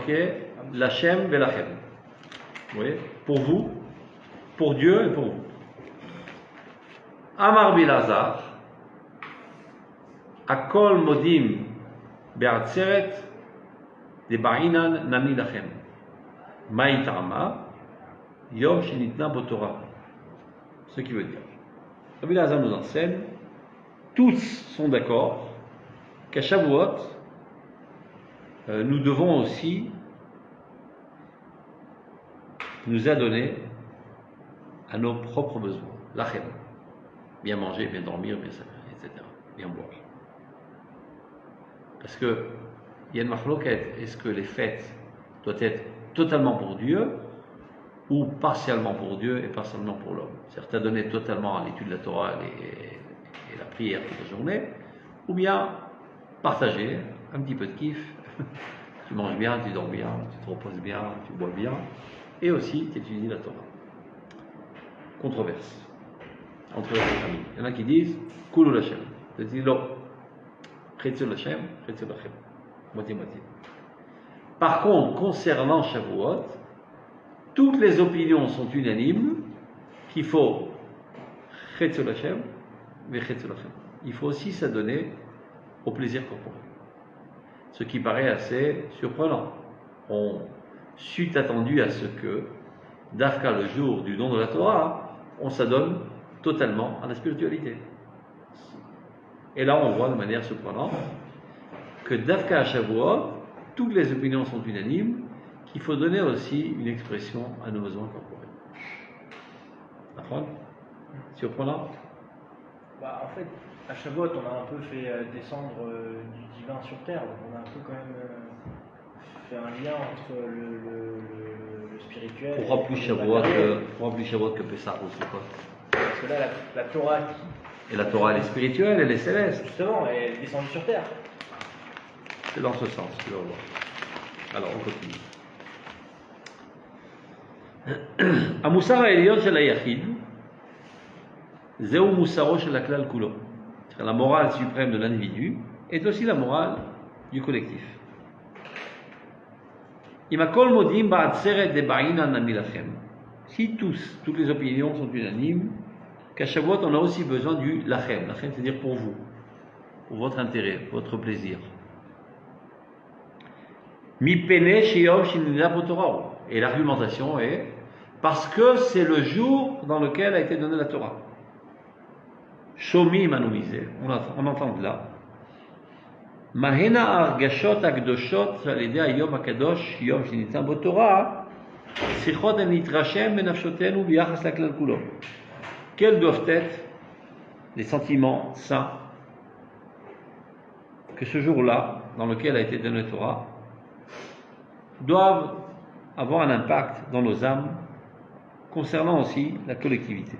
marqué Lachem velachem. Vous voyez, pour vous, pour Dieu et pour vous. Amar Bilazar, Akol modim be'atzeret de ba'inan nami lachem. Ma'itama, yom shenitna botora. Ce qui veut dire, Rabbi Elazar nous enseigne, tous sont d'accord qu'à Shavuot, nous devons aussi nous adonner à nos propres besoins, lachem, bien manger, bien dormir, bien s'habiller, etc., bien boire. Parce que il y a une marloquette, est-ce que les fêtes doivent être totalement pour Dieu ou partiellement pour Dieu et partiellement pour l'homme? Certains donner totalement à l'étude de la Torah et la prière toute la journée, ou bien partager un petit peu de kiff. Tu manges bien, tu dors bien, tu te reposes bien, tu bois bien, et aussi tu étudies la Torah. Controverse entre les familles. Il y en a qui disent Kulu Lachem. D'autres disent non. Chetzel Lachem, Chetzel Lachem. Moitié-moitié. Par contre, concernant Shavuot, toutes les opinions sont unanimes qu'il faut Chetzel Lachem, mais Chetzel Lachem. Il faut aussi s'adonner au plaisir corporel. Ce qui paraît assez surprenant. On s'est attendu à ce que, d'Afka le jour du don de la Torah, on s'adonne totalement à la spiritualité. Et là, on voit de manière surprenante que d'Afka à Shavuot, toutes les opinions sont unanimes qu'il faut donner aussi une expression à nos besoins corporels. D'accord ? Surprenant ? En fait, à Shavuot, on a un peu fait descendre du divin sur terre. Donc on a un peu quand même fait un lien entre le spirituel. Pourquoi plus Shavuot que Pessah aussi, quoi ? Parce que là, la Torah et la Torah, elle est spirituelle, elle est céleste. Justement, elle est descendue sur terre. C'est dans ce sens, tu vas voir. Alors, on continue. Amoussar ha'elyon shel ha'yachid, zeu moussaro shel ha'klal kulo. La morale suprême de l'individu est aussi la morale du collectif. Imakol modim ba'atzeret de ba'inan nami lachem. Si toutes les opinions sont unanimes, qu'à Shavuot, on a aussi besoin du lachem. Lachem, c'est-à-dire pour vous, pour votre intérêt, votre plaisir. Mi pene sheyom shinina botorah. Et l'argumentation est parce que c'est le jour dans lequel a été donnée la Torah. Shomi manoumisé, on entend de là. Mahena argashot akdoshot alidei hayom hakadosh yom shinina botorah. Sichot enitrashem benafshotenu biyachas laklal kulo. Quels doivent être les sentiments saints que ce jour-là, dans lequel a été donnée la Torah, doivent avoir un impact dans nos âmes concernant aussi la collectivité.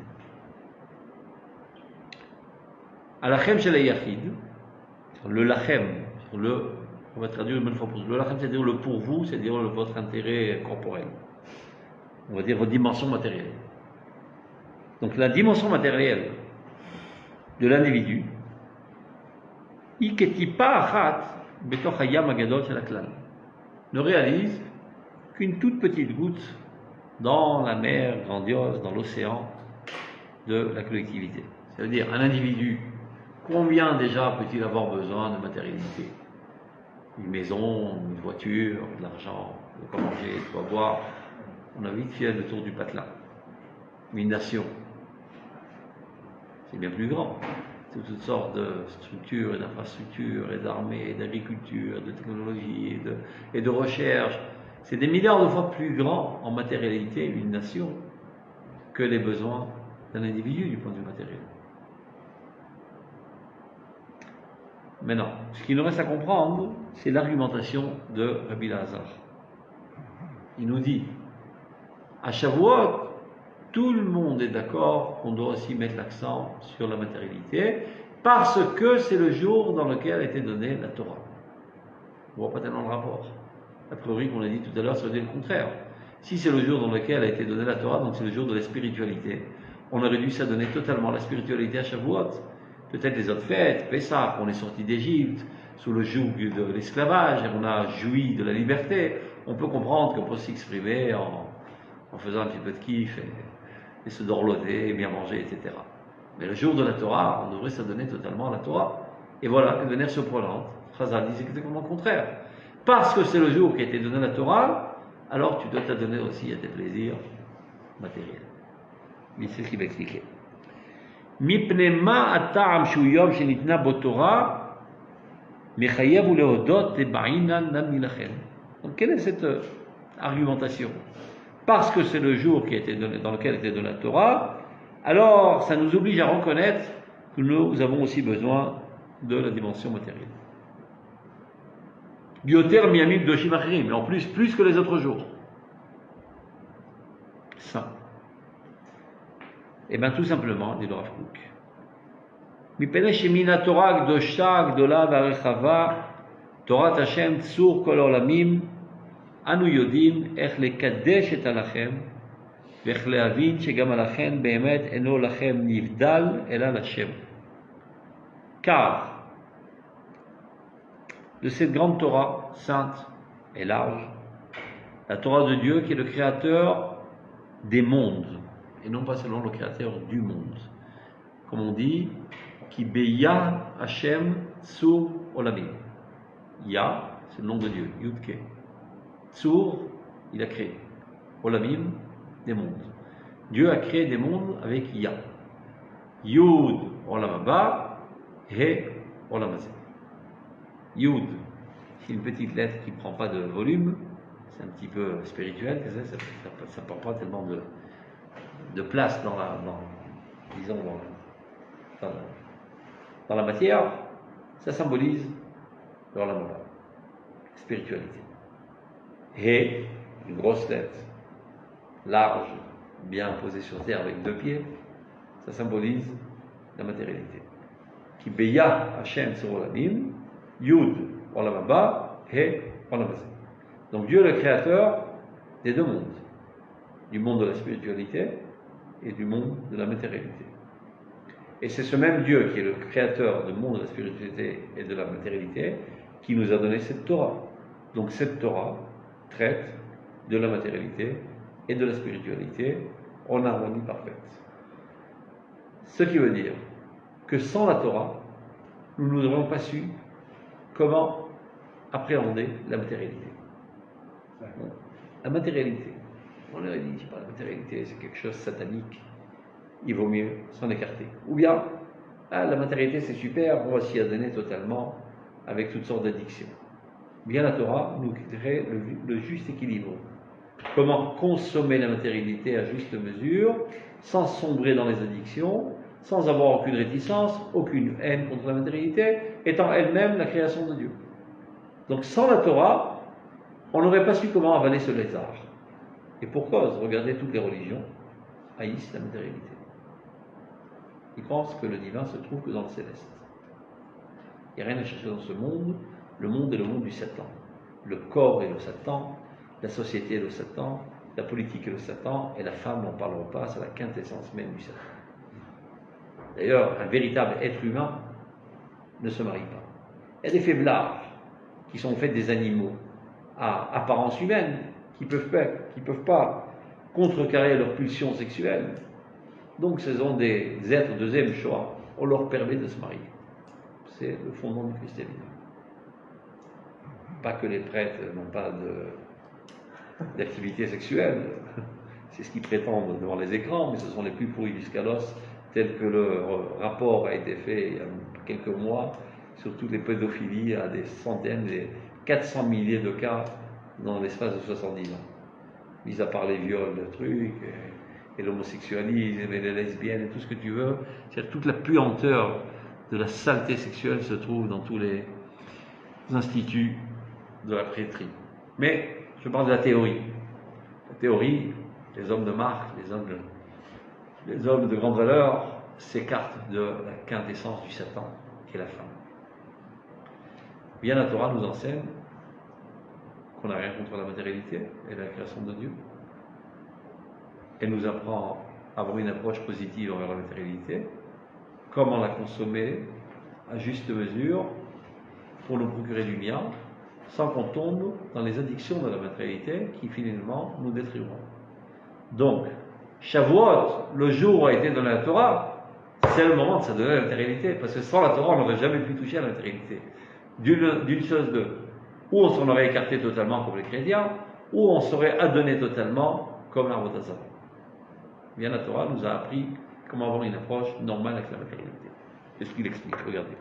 À lachem shel ha'yachid, le lachem, on va traduire une bonne fois pour vous. Le lachem, c'est-à-dire le pour vous, c'est-à-dire votre intérêt corporel. On va dire votre dimension matérielle. Donc la dimension matérielle de l'individu, ne réalise qu'une toute petite goutte dans la mer grandiose, dans l'océan de la collectivité. C'est-à-dire un individu, combien déjà peut-il avoir besoin de matérialité? Une maison, une voiture, de l'argent, de quoi manger, de quoi boire. On a vite fait le tour du patelin. Une nation, c'est bien plus grand. C'est toutes sortes de structures et d'infrastructures et d'armées, et d'agriculture, de technologie et de recherche. C'est des milliards de fois plus grand en matérialité, une nation, que les besoins d'un individu du point de vue matériel. Maintenant, ce qu'il nous reste à comprendre, c'est l'argumentation de Rabbi Elazar. Il nous dit, à Shavuot, tout le monde est d'accord qu'on doit aussi mettre l'accent sur la matérialité parce que c'est le jour dans lequel a été donnée la Torah. On ne voit pas tellement le rapport. A priori, qu'on a dit tout à l'heure, ça veut dire le contraire. Si c'est le jour dans lequel a été donnée la Torah, donc c'est le jour de la spiritualité, on aurait dû s'adonner totalement à la spiritualité à Shavuot. Peut-être les autres fêtes, Pessah, on est sorti d'Égypte sous le joug de l'esclavage et on a joui de la liberté. on peut comprendre que pour s'exprimer en faisant un petit peu de kiff et se dorloter, bien manger, etc. Mais le jour de la Torah, on devrait s'adonner totalement à la Torah. Et voilà, que venir surprenante. Chazal dit exactement le contraire. Parce que c'est le jour qui a été donné à la Torah, alors tu dois t'adonner aussi à tes plaisirs matériels. Mais c'est ce qu'il va expliquer. מפני מה הטעם שהוא יום שניתנה בו תורה מחייב ולהודות לבעינן נמי לכן. Donc quelle est cette argumentation? Parce que c'est le jour qui a été donné, dans lequel était donnée la Torah, alors ça nous oblige à reconnaître que nous avons aussi besoin de la dimension matérielle. Bioter miyamim doshim achirim, mais en plus que les autres jours. Ça. Eh bien, tout simplement, dit le Rav Kook. מפני שמן התורה הקדושה הגדולה והרחבה, תורת השם צור כל העולמים, אנו יודעים איך לקדש את הלחם, ואיך להבין שגם הלחם באמת אינו לחם נבדל, אלא לשם. Car, de cette grande Torah, sainte et large, la Torah de Dieu qui est le créateur des mondes, et non pas seulement le créateur du monde. Comme on dit, qui beya Hashem Tsur Olamim. Ya, c'est le nom de Dieu, Yudke. Tsur, il a créé. Olamim, des mondes. Dieu a créé des mondes avec Ya. Yud, Olamaba, He, Olamazé. Yud, c'est une petite lettre qui ne prend pas de volume, c'est un petit peu spirituel, ça ne prend pas tellement de place dans la matière, ça symbolise l'Olam, spiritualité. Et une grosse lettre, large, bien posée sur terre avec 2 pieds, ça symbolise la matérialité. Qui beya Hashem sur Olamim, Yud Olam Haba, He Olam Hazé. Donc Dieu est le créateur des 2 mondes, du monde de la spiritualité et du monde de la matérialité. Et c'est ce même Dieu qui est le créateur du monde de la spiritualité et de la matérialité qui nous a donné cette Torah. Donc cette Torah traite de la matérialité et de la spiritualité en harmonie parfaite. Ce qui veut dire que sans la Torah, nous n'aurions pas su comment appréhender la matérialité. Bon, la matérialité, on aurait dit, je sais pas, la matérialité c'est quelque chose de satanique, il vaut mieux s'en écarter. Ou bien, la matérialité c'est super, on va s'y adonner totalement avec toutes sortes d'addictions. Bien la Torah nous crée le juste équilibre. Comment consommer la matérialité à juste mesure, sans sombrer dans les addictions, sans avoir aucune réticence, aucune haine contre la matérialité, étant elle-même la création de Dieu. Donc sans la Torah, on n'aurait pas su comment avaler ce lézard. Et pour cause, regardez toutes les religions haïssent la matérialité. Ils pensent que le divin se trouve que dans le céleste. Il n'y a rien à chercher dans ce monde. Le monde est le monde du Satan. Le corps est le Satan, la société est le Satan, la politique est le Satan, et la femme, on n'en parlera pas, c'est la quintessence même du Satan. D'ailleurs, un véritable être humain ne se marie pas. Il y a des faiblards qui sont faits des animaux à apparence humaine, qui peuvent pas contrecarrer leur pulsion sexuelle. Donc, ce sont des êtres de deuxième choix. On leur permet de se marier. C'est le fondement du christianisme. Pas que les prêtres n'ont pas d'activité sexuelle. C'est ce qu'ils prétendent devant les écrans, mais ce sont les plus pourris du scalos, tel que le rapport a été fait il y a quelques mois sur toutes les pédophilies à des centaines, des 400 milliers de cas dans l'espace de 70 ans. Mis à part les viols, le truc, et l'homosexualisme, et les lesbiennes, et tout ce que tu veux, c'est-à-dire toute la puanteur de la saleté sexuelle se trouve dans tous les instituts de la prêtrise. Mais je parle de la théorie. La théorie, les hommes de marque, les hommes de grande valeur s'écartent de la quintessence du Satan, qui est la femme. Bien la Torah nous enseigne qu'on n'a rien contre la matérialité et la création de Dieu. Elle nous apprend à avoir une approche positive envers la matérialité, comment la consommer à juste mesure pour nous procurer du bien sans qu'on tombe dans les addictions de la matérialité qui finalement nous détruiront. Donc, Shavuot, le jour où a été donné la Torah, c'est le moment de se donner la matérialité, parce que sans la Torah, on n'aurait jamais pu toucher à la matérialité. D'une chose deux, ou on s'en aurait écarté totalement comme les chrétiens, ou on serait adonné totalement comme un Avodah-Zarah. Bien, la Torah nous a appris comment avoir une approche normale avec la matérialité. C'est ce qu'il explique, regardez.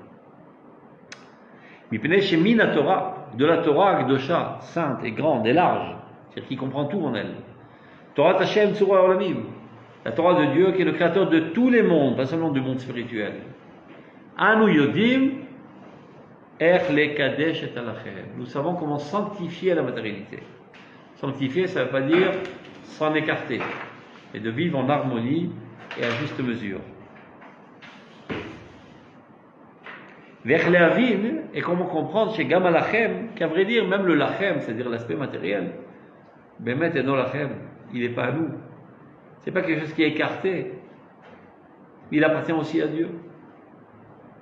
Mipnei shemin Torah, de la Torah Gdosha, sainte et grande et large, c'est-à-dire qui comprend tout en elle. Torah Hashem Tzura Olamim, la Torah de Dieu qui est le créateur de tous les mondes, pas seulement du monde spirituel. Anu Yodim, Ech le Kadesh et Alachem. Nous savons comment sanctifier la matérialité. Sanctifier, ça ne veut pas dire s'en écarter, mais de vivre en harmonie et à juste mesure. Vers Léavin, et comment comprendre chez Gama Lachem, qu'à vrai dire, même le Lachem, c'est-à-dire l'aspect matériel, Bemet et non Lachem, il n'est pas à nous. Ce n'est pas quelque chose qui est écarté, il appartient aussi à Dieu.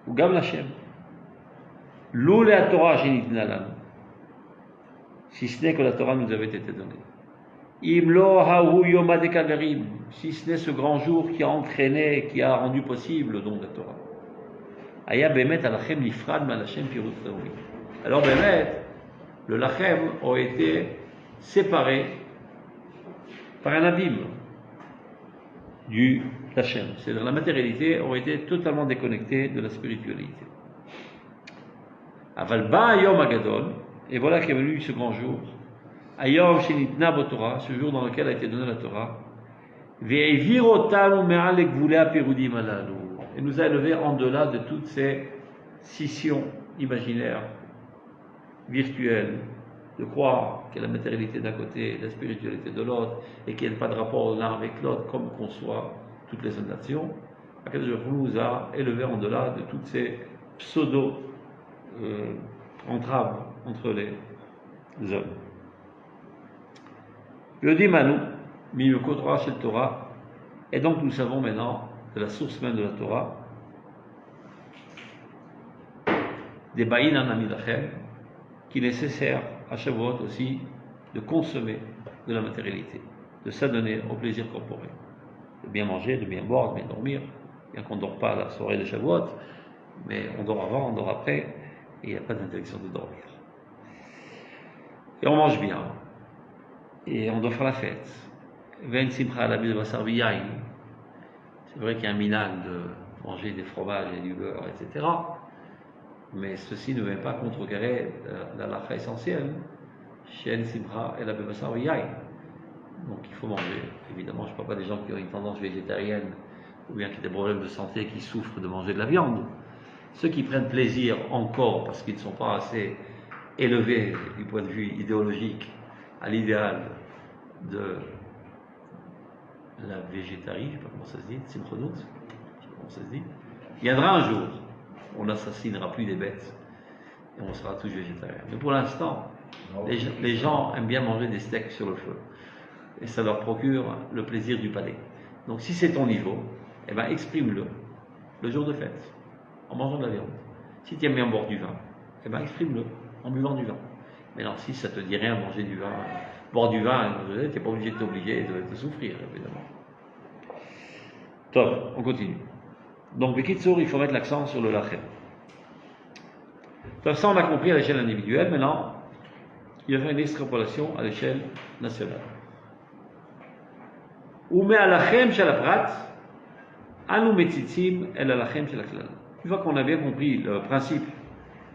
Ou Gam Lachem. L'oule à Torah, si ce n'est que la Torah nous avait été donnée. Imlo hahu yoma de kagarim, si ce n'est ce grand jour qui a entraîné, qui a rendu possible le don de la Torah. Aya bemet alachem nifrad malachem pirut raoui. Alors bemet, le lachem aurait été séparé par un abîme du lachem. C'est-à-dire la matérialité aurait été totalement déconnectée de la spiritualité. Aval ba ayom agadol, et voilà qu'est venu ce grand jour. Ayom shenitna botorah, ce jour dans lequel a été donnée la Torah. Ve'evir otanu me'al gvulei hapirudim halalu. Et nous a élevés en delà de toutes ces scissions imaginaires, virtuelles, de croire qu'il y a la matérialité d'un côté, la spiritualité de l'autre, et qu'il n'y a pas de rapport l'un avec l'autre, comme conçoit toutes les autres nations. Akadosh Baruch Hu nous a élevés en delà de toutes ces pseudo-entraves entre les hommes. Le dit Manu, Mimeko Torah Shel Torah, et donc nous savons maintenant de la source même de la Torah, des Baïn Anamidachem, qu'il est nécessaire à Shavuot aussi de consommer de la matérialité, de s'adonner au plaisir corporel, de bien manger, de bien boire, de bien dormir, bien qu'on ne dort pas à la soirée de Shavuot, mais on dort avant, on dort après, et il n'y a pas d'interdiction de dormir. Et on mange bien, et on doit faire la fête. Ven simcha la basar v'yain. C'est vrai qu'il y a un minag de manger des fromages et du beurre, etc. Mais ceci ne vient pas contrecarrer la lacha essentielle, Shen Simcha et la Bebasar Yain. Donc il faut manger. Évidemment, je ne parle pas des gens qui ont une tendance végétarienne ou bien qui ont des problèmes de santé qui souffrent de manger de la viande. Ceux qui prennent plaisir encore parce qu'ils ne sont pas assez élevés du point de vue idéologique à l'idéal de la végétarie, je ne sais pas comment ça se dit, Simchodot, je ne sais pas comment ça se dit. Il viendra un jour, on n'assassinera plus des bêtes et on sera tous végétariens. Mais pour l'instant, les gens aiment bien manger des steaks sur le feu et ça leur procure le plaisir du palais. Donc si c'est ton niveau, eh ben exprime-le le jour de fête en mangeant de la viande. Si tu aimes bien boire du vin, eh ben exprime-le en buvant du vin. Mais non, si ça te dit rien manger du vin, boire du vin, tu n'es pas obligé de t'obliger de souffrir, évidemment. Top, on continue. Donc, Bekitsour, il faut mettre l'accent sur le lachem. Donc, ça, on a compris à l'échelle individuelle. Maintenant, il y a une extrapolation à l'échelle nationale. Ume alachem shel aprat, anu metzitzim el alachem shel aklal. Une fois qu'on a bien compris le principe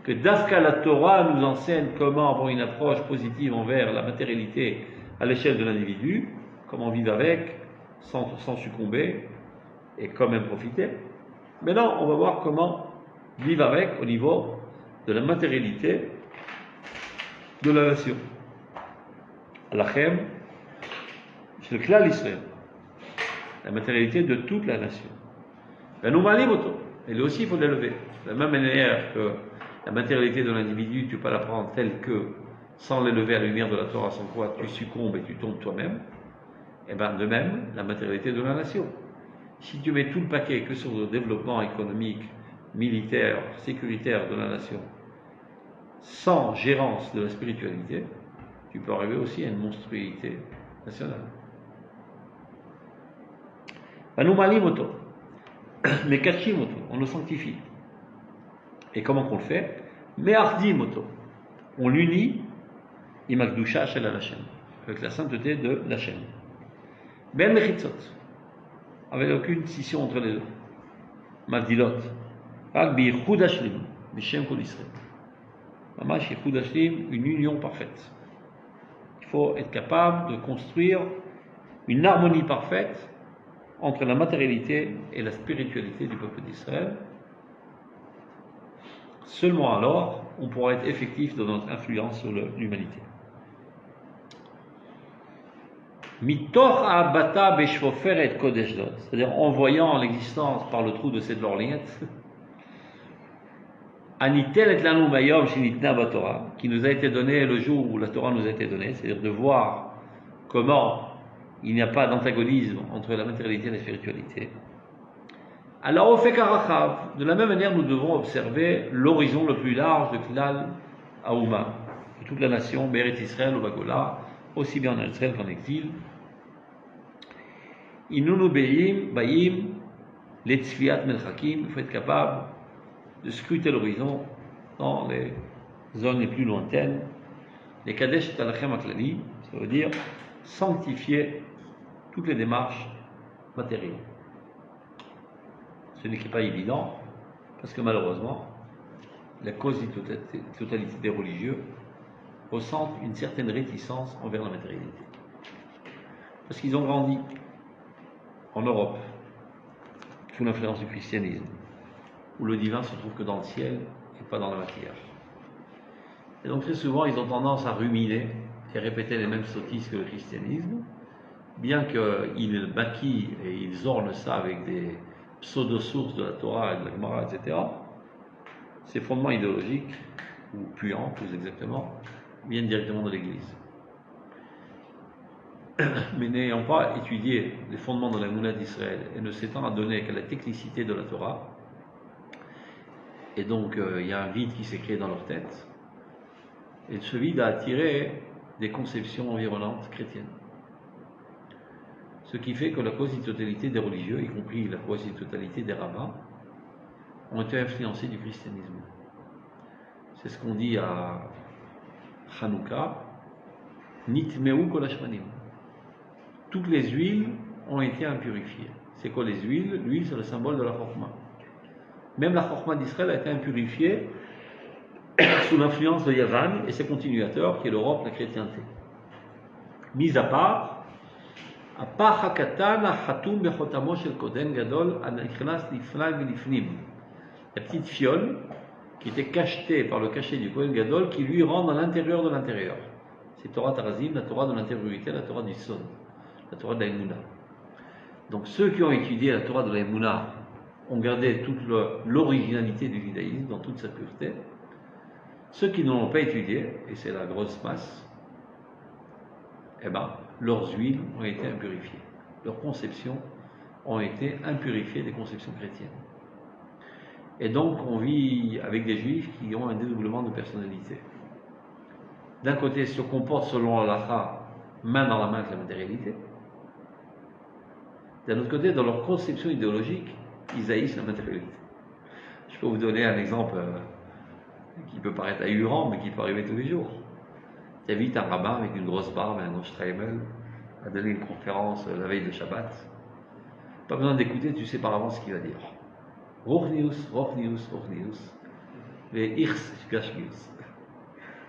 que Dafka la Torah nous enseigne comment avoir une approche positive envers la matérialité à l'échelle de l'individu, comment vivre avec, sans succomber, et quand même profiter. Maintenant, on va voir comment vivre avec au niveau de la matérialité de la nation. Lachem, c'est le klal Israël, la matérialité de toute la nation. Ben nous malim auto, et lui aussi il faut l'élever. De la même manière que la matérialité de l'individu, tu ne peux pas la prendre telle que, sans l'élever à la lumière de la Torah, sans quoi tu succombes et tu tombes toi-même. Et bien de même, la matérialité de la nation. Si tu mets tout le paquet que sur le développement économique, militaire, sécuritaire de la nation, sans gérance de la spiritualité, tu peux arriver aussi à une monstruosité nationale. Nous moto, mais moto, on le sanctifie. Et comment qu'on le fait? Mais moto, on l'unit, imakdusha shel Hashem, avec la sainteté de l'Hashem. Ben mechitzot, avec aucune scission entre les deux. Mavdilot, rak biyichud hashlim, bishem kol Israël. Mamash yichud hashlim, une union parfaite. Il faut être capable de construire une harmonie parfaite entre la matérialité et la spiritualité du peuple d'Israël. Seulement alors, on pourra être effectif dans notre influence sur l'humanité. Mitor abata beshvoferet kodeshdot, c'est-à-dire en voyant l'existence par le trou de cette lorgnette, anitel et lanu bayom shenitna batorah, qui nous a été donné le jour où la Torah nous a été donnée, c'est-à-dire de voir comment il n'y a pas d'antagonisme entre la matérialité et la spiritualité. Alors, au fait karachav, de la même manière, nous devons observer l'horizon le plus large de Klal Haouma, de toute la nation, Béret Israël ou Bagola, aussi bien en Israël qu'en exil. Inunu bayim, les tzfiat melchakim, il faut être capable de scruter l'horizon dans les zones les plus lointaines. Les kadesh talachem aklali, ça veut dire sanctifier toutes les démarches matérielles. Ce n'est pas évident, parce que malheureusement, la quasi-totalité des religieux ressentent une certaine réticence envers la matérialité. Parce qu'ils ont grandi en Europe, sous l'influence du christianisme, où le divin se trouve que dans le ciel et pas dans la matière. Et donc très souvent, ils ont tendance à ruminer et répéter les mêmes sottises que le christianisme, bien qu'ils maquillent et ils ornent ça avec des pseudo-sources de la Torah et de la Gemara, etc. Ces fondements idéologiques, ou puants plus exactement, viennent directement de l'Église. Mais n'ayant pas étudié les fondements de la Mouna d'Israël et ne s'étant adonné qu'à la technicité de la Torah, et donc il y a un vide qui s'est créé dans leur tête, et ce vide a attiré des conceptions environnantes chrétiennes. Ce qui fait que la quasi-totalité des religieux, y compris la quasi-totalité des rabbins, ont été influencés du christianisme. C'est ce qu'on dit à Hanouka, Nitmeu kol hashmanim. Toutes les huiles ont été impurifiées. C'est quoi les huiles? L'huile, c'est le symbole de la Chokhmah. Même la Chokhmah d'Israël a été impurifiée sous l'influence de Yavan et ses continuateurs, qui est l'Europe, la chrétienté. Mis à part, la petite fiole qui était cachetée par le cachet du Kohen Gadol qui lui rentre à l'intérieur de l'intérieur. C'est Torah Tarazim, la Torah de l'intériorité, la Torah du Son, la Torah de la Emouna. Donc ceux qui ont étudié la Torah de la Emouna ont gardé toute l'originalité du judaïsme dans toute sa pureté. Ceux qui ne l'ont pas étudié, et c'est la grosse masse, eh ben, leurs huiles ont été impurifiées. Leurs conceptions ont été impurifiées des conceptions chrétiennes. Et donc, on vit avec des juifs qui ont un dédoublement de personnalité. D'un côté, se comportent selon l'halakha, main dans la main avec la matérialité. D'un autre côté, dans leur conception idéologique, ils haïssent la matérialité. Je peux vous donner un exemple qui peut paraître ahurant, mais qui peut arriver tous les jours. Tu invites un rabbin avec une grosse barbe et un gros streimel à donner une conférence la veille de Shabbat. Pas besoin d'écouter, tu sais par avance ce qu'il va dire. Rochnius, Rochnius, Rochnius. Mais Irs, Gashmius.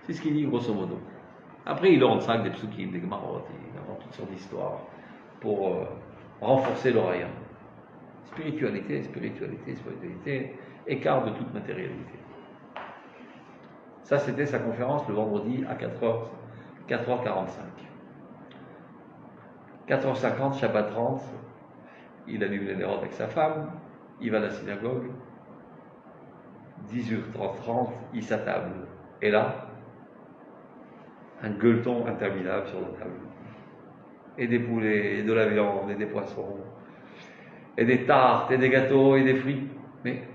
C'est ce qu'il dit grosso modo. Après, il rentre ça avec des psukim, des gemarot, il invente toutes sortes d'histoires pour renforcer le raya. Spiritualité, spiritualité, spiritualité, écart de toute matérialité. Ça, c'était sa conférence le vendredi à 4h45. 4h50, Shabbat 30, il allume les nérodes avec sa femme, il va à la synagogue, 18h30, il s'attable. Et là, un gueuleton interminable sur la table. Et des poulets, et de la viande, et des poissons, et des tartes, et des gâteaux, et des fruits. Mais,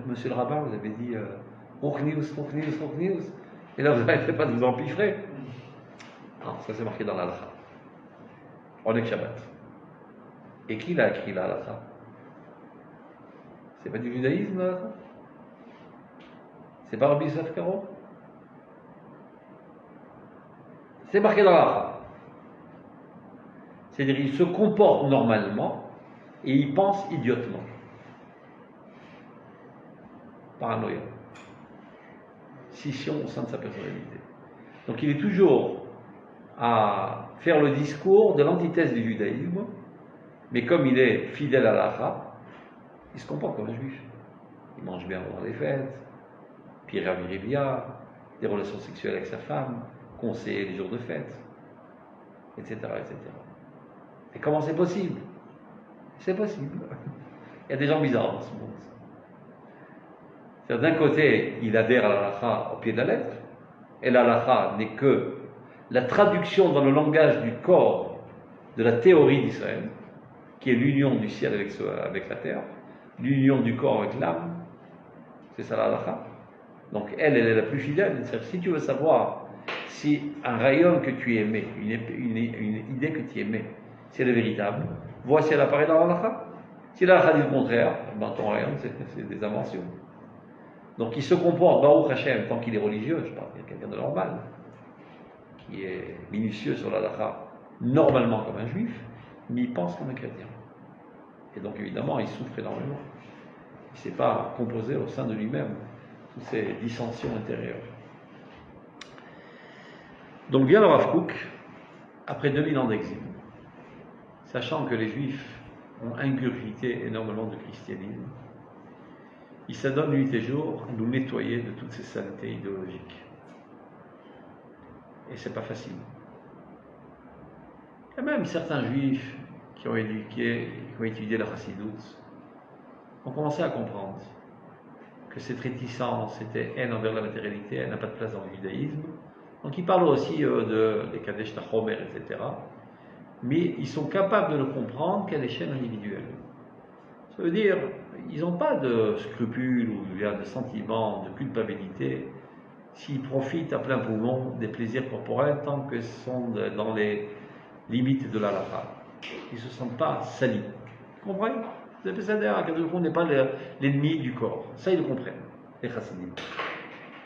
monsieur le rabbin, vous avez dit Rochnius, Rochnius, Rochnius. Et là, vous n'arrêtez pas de vous empiffrer. Non, ça c'est marqué dans l'Halakha. On est que Shabbat. Et qui l'a écrit l'Halakha? C'est pas du judaïsme, l'Halakha? C'est pas Rabbi Yosef Karo? C'est marqué dans l'Halakha. C'est-à-dire, il se comporte normalement et il pense idiotement. Paranoïa. Scission au sein de sa personnalité. Donc il est toujours à faire le discours de l'antithèse du judaïsme, mais comme il est fidèle à l'Halakha, il se comporte comme un juif. Il mange bien pendant les fêtes, Pira Viribia, des relations sexuelles avec sa femme, conseiller les jours de fête, etc., etc. Et comment c'est possible? C'est possible. Il y a des gens bizarres dans ce monde. C'est-à-dire, d'un côté, il adhère à l'Halakha au pied de la lettre, et l'Halakha n'est que la traduction dans le langage du corps de la théorie d'Israël, qui est l'union du ciel avec la terre, l'union du corps avec l'âme. C'est ça l'Halakha. Donc elle est la plus fidèle. C'est-à-dire, si tu veux savoir si un rayon que tu aimais, une idée que tu aimais, si elle est véritable, vois si elle apparaît dans l'Halakha. Si l'Halakha dit le contraire, ben ton rayon, c'est des inventions. Donc il se comporte, Baruch Hashem, tant qu'il est religieux, je parle, il y a quelqu'un de normal, qui est minutieux sur l'Halakha, normalement comme un juif, mais il pense comme un chrétien. Et donc évidemment, il souffre énormément. Il ne s'est pas composé au sein de lui-même toutes ces dissensions intérieures. Donc vient le Rav Kook, après 2000 ans d'exil, sachant que les Juifs ont ingurgité énormément de christianisme, il s'adonne nuit et jour à nous nettoyer de toutes ces saletés idéologiques. Et c'est pas facile. Il y a même certains Juifs qui ont étudié la Chassidoute, ont commencé à comprendre que cette réticence, cette haine envers la matérialité, elle n'a pas de place dans le judaïsme. Donc ils parlent aussi des Kadesh Tachomer, etc. Mais ils sont capables de le comprendre qu'à l'échelle individuelle. Ça veut dire, ils n'ont pas de scrupules ou de sentiments, de culpabilité, s'ils profitent à plein poumon des plaisirs corporels tant que ce sont dans les limites de l'Halakha. Ils ne se sentent pas salis. Vous comprenez? C'est-à-dire qu'on n'est pas l'ennemi du corps. Ça, ils le comprennent, les chassidim.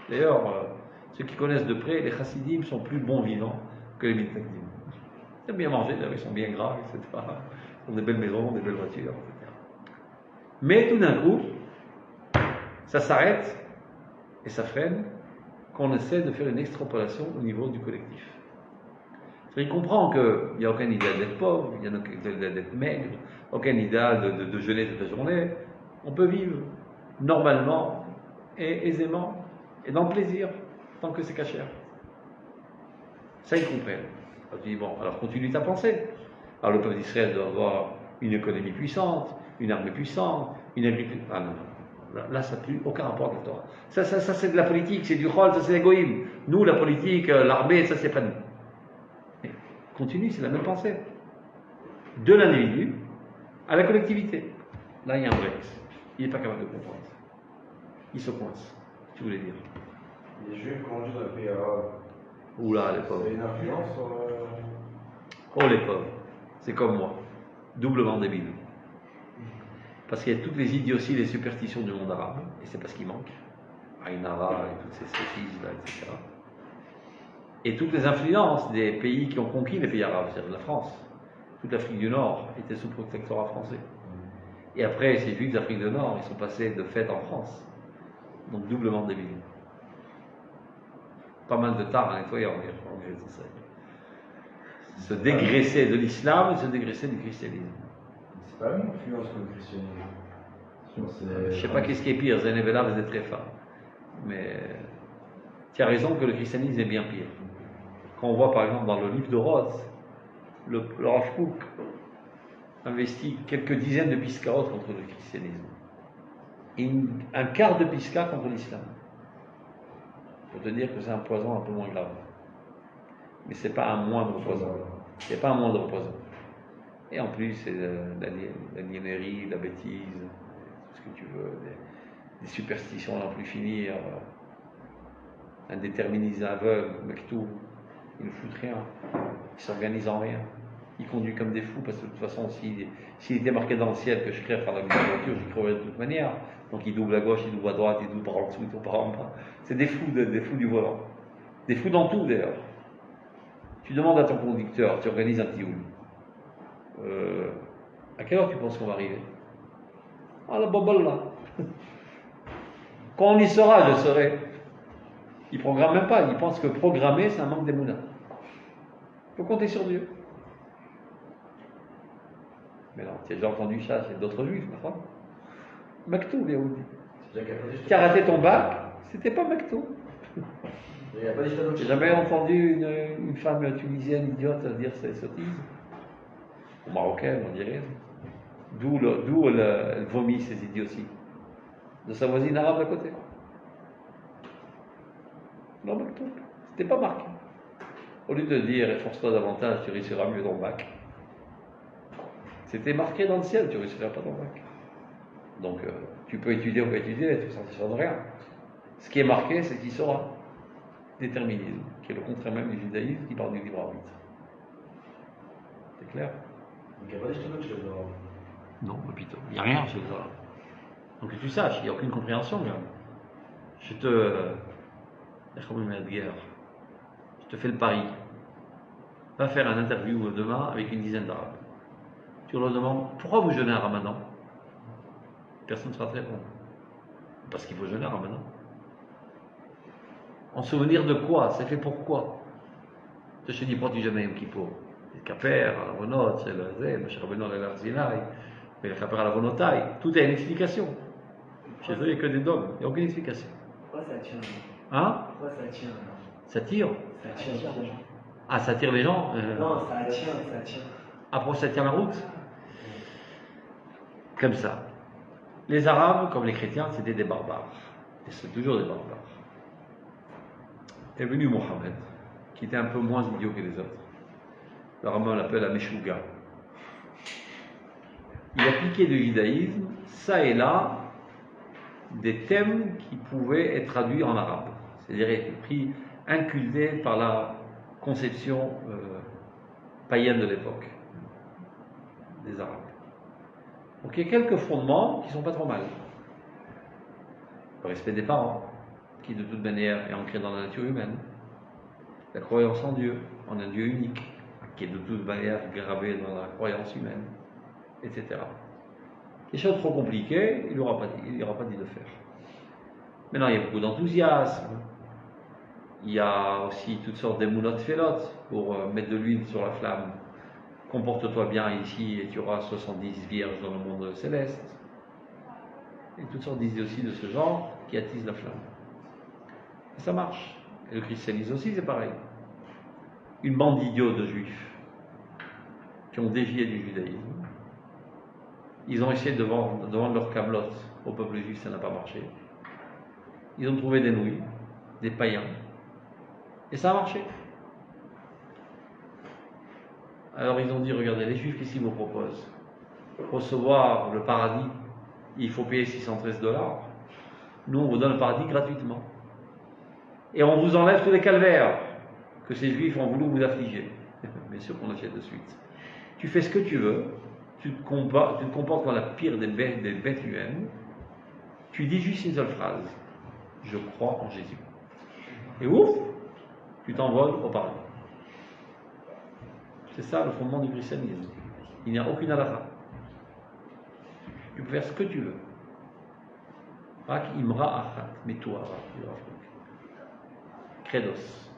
D'ailleurs, ceux qui connaissent de près, les chassidim sont plus bons vivants que les mitnagdim. Ils aiment bien manger, ils sont bien gras, etc. Ils ont des belles maisons, des belles voitures, etc. Mais tout d'un coup, ça s'arrête et ça freine quand on essaie de faire une extrapolation au niveau du collectif. Il comprend qu'il n'y a aucun idéal d'être pauvre, il n'y a aucun idéal d'être maigre, aucun idéal de jeûner toute la journée. On peut vivre normalement et aisément et dans le plaisir, tant que c'est cachère. Ça, ils comprennent. Alors tu dis, bon, alors continue ta pensée. Alors le peuple d'Israël doit avoir une économie puissante, une armée puissante, une agriculture. Ah non, là ça n'a plus aucun rapport avec la Torah. Ça c'est de la politique, c'est du rôle, ça c'est l'égoïsme. Nous, la politique, l'armée, ça c'est pas nous. Mais continue, c'est la même pensée. De l'individu à la collectivité. Là, il y a un break. Il n'est pas capable de comprendre. Il se coince. Tu voulais dire? Les Juifs grandissent dans le pays arabe. Oula, les pauvres. Ça a une influence sur Oh, les pauvres. C'est comme moi. Doublement débile. Parce qu'il y a toutes les idioties, les superstitions du monde arabe, et c'est pas ce qui manque. Aïnara et toutes ces sophismes, etc. Et toutes les influences des pays qui ont conquis les pays arabes, c'est-à-dire la France. Toute l'Afrique du Nord était sous protectorat français. Et après, ces Juifs d'Afrique du Nord, ils sont passés de fête en France. Donc doublement débile. Pas mal de tard à nettoyer en Grèce, c'est ça. Se dégraisser de l'islam et se dégraisser du christianisme. C'est pas la même influence que le christianisme. Je ne sais pas qu'est-ce qui est pire, Zenevela vous êtes très fin. Mais tu as raison que le christianisme est bien pire. Quand on voit par exemple dans le livre de Rhodes, le Rav Kook investit quelques dizaines de piscarotes contre le christianisme. Et un quart de pisca contre l'islam. Pour te dire que c'est un poison un peu moins grave. Mais ce n'est pas un moindre poison. C'est pas un moindre poison. Et en plus, c'est la niainerie, la bêtise, tout ce que tu veux, des superstitions à n'en plus finir. un déterminisme aveugle, Mektoub, ils ne foutent rien, ils s'organisent en rien. Ils conduisent comme des fous parce que de toute façon, s'il était marqué dans le ciel que je crève par la voiture, j'y creverais de toute manière. Donc ils doublent à gauche, ils doublent à droite, ils doublent par en dessous, ils doublent par en bas. C'est des fous du volant. Des fous dans tout d'ailleurs. Tu demandes à ton conducteur, tu organises un tioul. À quelle heure tu penses qu'on va arriver? Ah la bobole là. Quand on y sera, je serai. Il ne programme même pas, il pense que programmer, c'est un manque d'émouna. Il faut compter sur Dieu. Mais non, tu as déjà entendu ça chez d'autres juifs, ma femme. Maktoub, Yahoudi. Tu as raté ton bac, c'était pas Maktoub. J'ai jamais entendu une femme tunisienne idiote dire ces sottises. Ou marocaine, on dirait. D'où elle vomit ces idioties. De sa voisine arabe d'à côté. Non, Maktoub. C'était pas marqué. Au lieu de dire efforce-toi davantage, tu réussiras mieux ton bac. C'était marqué dans le ciel, tu ne réussiras pas ton bac. Donc, tu peux étudier ou pas étudier, tu ne sortiras de rien. Ce qui est marqué, c'est qu'il sera déterminisme, qui est le contraire même du judaïsme qui parle du libre arbitre. C'est clair? Non, plutôt. Il n'y a rien chez les Arabes. Donc que tu saches, il n'y a aucune compréhension. Même. Je te fais le pari. Va faire un interview demain avec une dizaine d'Arabes. Tu leur demandes pourquoi vous jeûnez un ramadan? Personne ne sera te répondre. Parce qu'il faut jeûner un ramadan. En souvenir de quoi? C'est fait pourquoi? Je te dis pourquoi tu jeûnes à Yom Kippour? Le Kaper, à la Vonot, c'est le Zé, le Shabbat à la Zinaï, mais le Kaper à la Vonotai. Tout a une explication. Chez eux, il n'y a que des dogmes, il n'y a aucune explication. Pourquoi ça tient? Hein? Pourquoi ça tient? Ça tire? Ça tient les gens. Ah, ça tire les gens? Non, ça tient, ça tient. Après, ça tient la route? Comme ça. Les Arabes, comme les chrétiens, c'était des barbares. Et c'est toujours des barbares. Est venu Mohammed, qui était un peu moins idiot que les autres. Le Rambam l'appelle la Meshuga. Il a piqué du judaïsme, ça et là, des thèmes qui pouvaient être traduits en arabe. C'est-à-dire pris, inculqués par la conception païenne de l'époque des Arabes. Donc il y a quelques fondements qui ne sont pas trop mal. Le respect des parents, qui de toute manière est ancré dans la nature humaine. La croyance en Dieu, en un Dieu unique, qui est de toute manière gravé dans la croyance humaine, etc. Les choses trop compliquées, il n'aura pas dit de faire. Maintenant, il y a beaucoup d'enthousiasme. Il y a aussi toutes sortes d'émounotes félotes pour mettre de l'huile sur la flamme. Comporte-toi bien ici et tu auras 70 vierges dans le monde céleste. Et toutes sortes d'idées aussi de ce genre qui attisent la flamme. Et ça marche. Et le christianisme aussi, c'est pareil. Une bande d'idiots de juifs qui ont dévié du judaïsme. Ils ont essayé de vendre leur camelote au peuple juif, ça n'a pas marché. Ils ont trouvé des nouilles, des païens, et ça a marché. Alors ils ont dit, regardez, les juifs ici vous proposent recevoir le paradis, il faut payer 613 $. Nous on vous donne le paradis gratuitement. Et on vous enlève tous les calvaires que ces juifs ont voulu vous affliger. Bien sûr qu'on achète de suite. Tu fais ce que tu veux, tu te comportes comme la pire des bêtes humaines, tu dis juste une seule phrase, je crois en Jésus. Et ouf, tu t'envoles au paradis. C'est ça le fondement du christianisme. Il n'y a aucune halakha. Tu peux faire ce que tu veux. Rak imra achat, mais toi, credos.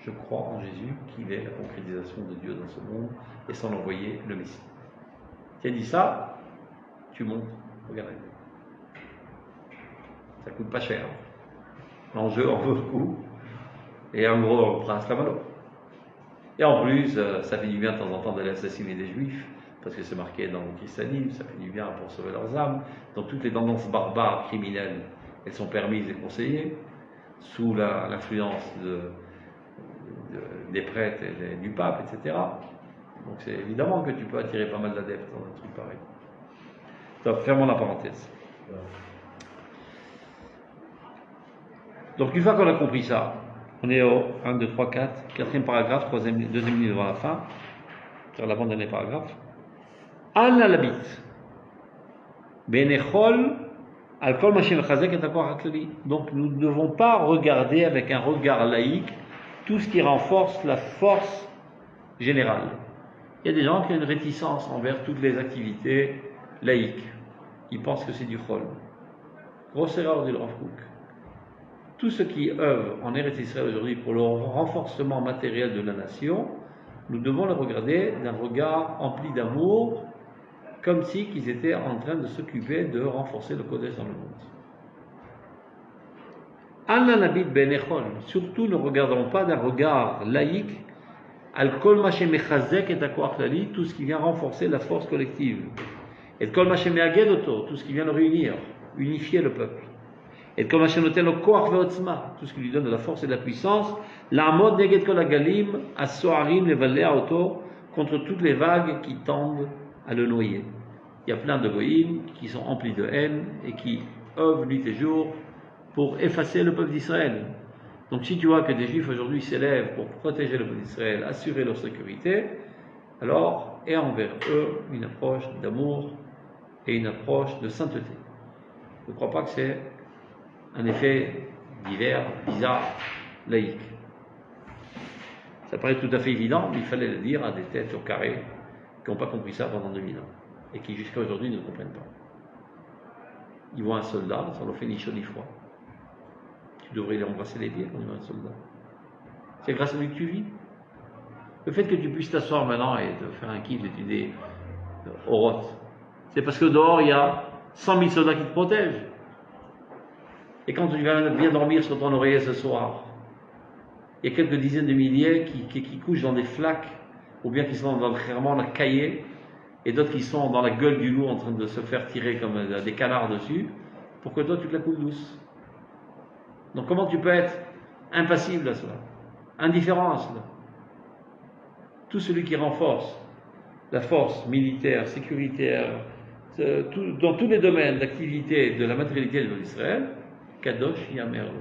Je crois en Jésus, qu'il est la concrétisation de Dieu dans ce monde et sans l'envoyer le Messie. Tu as dit ça, tu montes, regardez. Ça coûte pas cher. L'enjeu en vaut le coup. Et en gros, prince la malo. Et en plus, ça fait du bien de temps en temps d'aller assassiner des juifs, parce que c'est marqué dans le christianisme, ça fait du bien pour sauver leurs âmes. Donc toutes les tendances barbares, criminelles, elles sont permises et conseillées, sous l'influence des prêtres et du pape, etc. Donc c'est évidemment que tu peux attirer pas mal d'adeptes dans un truc pareil. Donc fermons la parenthèse. Donc une fois qu'on a compris ça, on est au 1, 2, 3, 4, quatrième paragraphe, deuxième ligne devant la fin, sur l'avant-dernier paragraphe. Al nalabit. Benechol al kol ma shemechazek et hakor haklali. Donc nous ne devons pas regarder avec un regard laïque tout ce qui renforce la force générale. Il y a des gens qui ont une réticence envers toutes les activités laïques. Ils pensent que c'est du chol. Grosse erreur du Rav Kook. Tout ce qui œuvre en Eretz Israël aujourd'hui pour le renforcement matériel de la nation, nous devons le regarder d'un regard empli d'amour, comme si qu'ils étaient en train de s'occuper de renforcer le Kodesh dans le monde. Al-Nabit ben-Echol. Surtout ne regardons pas d'un regard laïque al kol ma shemechazek et hakor klali, tout ce qui vient renforcer la force collective. Et kol ma shemeaged oto, tout ce qui vient le réunir, unifier le peuple. Et kol ma shenoten lo koach ve'otzma, tout ce qui lui donne de la force et de la puissance. La'amod neged kol hagalim as-soarim levalea oto, contre toutes les vagues qui tendent à le noyer. Il y a plein de goïms qui sont emplis de haine et qui œuvrent nuit et jour pour effacer le peuple d'Israël. Donc si tu vois que des juifs aujourd'hui s'élèvent pour protéger le peuple d'Israël, assurer leur sécurité, alors aie envers eux une approche d'amour et une approche de sainteté. Je ne crois pas que c'est un effet divers, bizarre, laïque. Ça paraît tout à fait évident, mais il fallait le dire à des têtes au carré qui n'ont pas compris ça pendant 2000 ans et qui jusqu'à aujourd'hui ne le comprennent pas. Ils voient un soldat, ça leur fait ni chaud ni froid. Tu devrais lui embrasser les pieds quand il voit un soldat. C'est grâce à lui que tu vis. Le fait que tu puisses t'asseoir maintenant et te faire un kiff d'étudier Oroth, c'est parce que dehors il y a 100 000 soldats qui te protègent. Et quand tu vas bien dormir sur ton oreiller ce soir, il y a quelques dizaines de milliers qui couchent dans des flaques, ou bien qui sont dans vraiment la cahier, et d'autres qui sont dans la gueule du loup en train de se faire tirer comme des canards dessus, pour que toi tu te la coules douce. Donc comment tu peux être impassible à cela, indifférent à cela? Tout celui qui renforce la force militaire, sécuritaire, dans tous les domaines d'activité de la matérialité de l'Israël, Kadosh Yamer,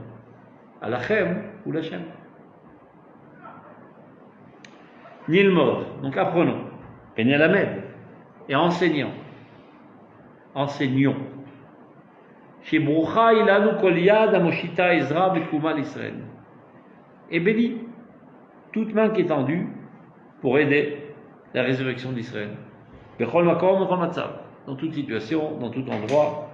Alachem ou Lachem. Nilmod, donc apprenons, Penelamed, et enseignons. Chez Broucha ilanu kol yad amoshita Ezra bekuma l'Israël. Et béni toute main qui est tendue pour aider la résurrection d'Israël. Bechol makom bechol matzav, dans toute situation, dans tout endroit.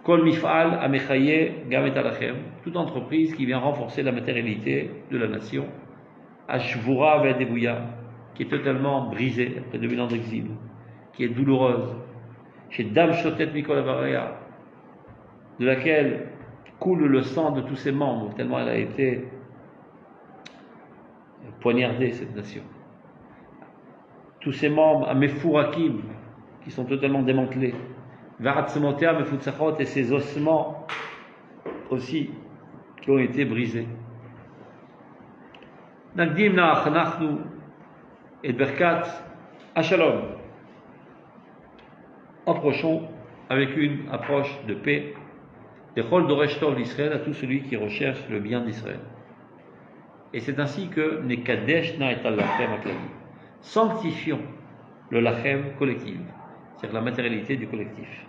Kol mif'al amechaye gam et alachem, toute entreprise qui vient renforcer la matérialité de la nation. Ashvura ve'debouya, qui est totalement brisée après 2000 ans d'exil, qui est douloureuse. Chez Dam Shotet Mikol Avaria, de laquelle coule le sang de tous ses membres, tellement elle a été poignardée, cette nation. Tous ses membres, Amefurakim, qui sont totalement démantelés. Varatsemotea Mefutsachot, et ses ossements aussi, qui ont été brisés. Nagdim Na'achnachnu et Berkat Ashalom. Approchons avec une approche de paix. Dechol Doresh Tov l'Israël, à tout celui qui recherche le bien d'Israël. Et c'est ainsi que Nekadesh na et al-Lachem aklali. Sanctifions le Lachem collectif, c'est-à-dire la matérialité du collectif.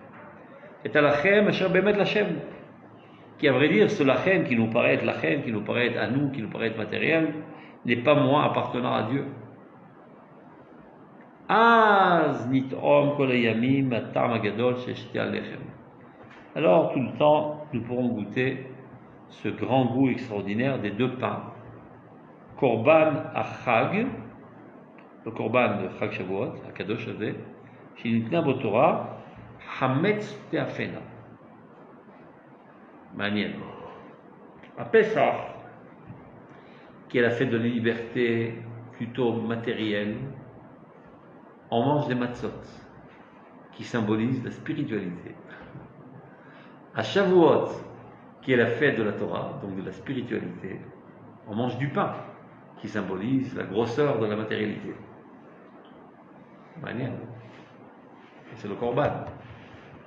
Et al-Lachem, Asher Bemet Lachem, qui à vrai dire, ce Lachem qui nous paraît être Lachem, qui nous paraît être à nous, qui nous paraît être matériel, n'est pas moins appartenant à Dieu. Az nitom kol hayamim atam agadol sheshti alechem. Alors tout le temps, nous pourrons goûter ce grand goût extraordinaire des deux pains. Korban achag, le korban de Chag Shavuot, Akadosh Hazeh, shinitna botorah, hametz teafena. Manien. À Pesach, qui est la fête de la liberté plutôt matérielle, on mange des matzot, qui symbolisent la spiritualité. À Shavuot, qui est la fête de la Torah, donc de la spiritualité, on mange du pain, qui symbolise la grosseur de la matérialité. Manière. C'est le Korban.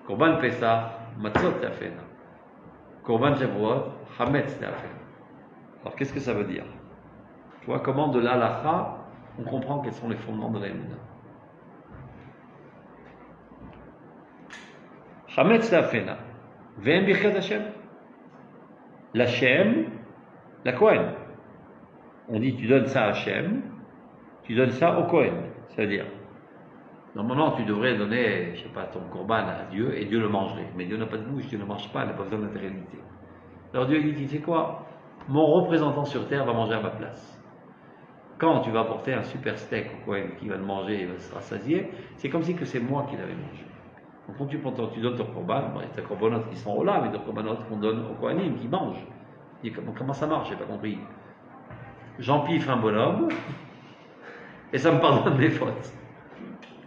Korban Pesach, matzot teafena. Korban Shavuot, Hametz Le'afel. Alors qu'est-ce que ça veut dire? Tu vois comment de l'halakha, on comprend quels sont les fondements de l'Emunah. Hametz Le'afel, Ve'em Birkat Hashem. L'Hashem, la Kohen. On dit tu donnes ça à Hashem, tu donnes ça au Kohen. C'est-à-dire, normalement tu devrais donner, je sais pas, ton korban à Dieu et Dieu le mangerait. Mais Dieu n'a pas de bouche, Dieu ne mange pas, il n'a pas besoin de matérialité. Alors Dieu dit, tu sais quoi? Mon représentant sur terre va manger à ma place. Quand tu vas apporter un super steak au Kohen qui va le manger et il va se rassasier, c'est comme si que c'est moi qui l'avais mangé. Donc quand tu donnes ton korban, il y a tes corbanotes qui sont là, mais tes corbanotes qu'on donne au Kohanim qui mangent. Et comment ça marche? J'ai pas compris. J'empiffe un bonhomme et ça me pardonne mes fautes.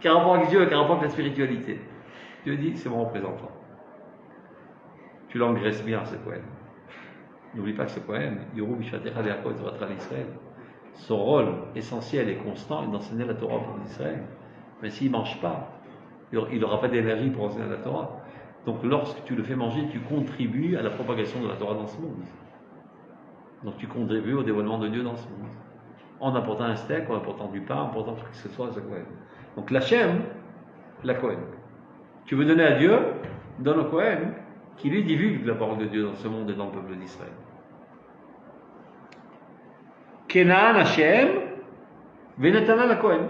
Quel rapport avec Dieu, quel rapport avec la spiritualité? Dieu dit, c'est mon représentant. Tu l'engraisses bien, ce Kohen. N'oublie pas que ce Kohen, Yoru Bishatecha Le'akol Torah l'Israël, son rôle essentiel et constant est d'enseigner la Torah pour Israël. Mais s'il ne mange pas, il n'aura pas d'énergie pour enseigner la Torah. Donc lorsque tu le fais manger, tu contribues à la propagation de la Torah dans ce monde. Donc tu contribues au dévoilement de Dieu dans ce monde. En apportant un steak, en apportant du pain, en apportant ce que ce soit à ce Kohen. Donc l'Hachem, la Kohen. Tu veux donner à Dieu, donne au Kohen, qui lui divulgue la parole de Dieu dans ce monde et dans le peuple d'Israël. Kenan Hachem, Venetana la Kohen.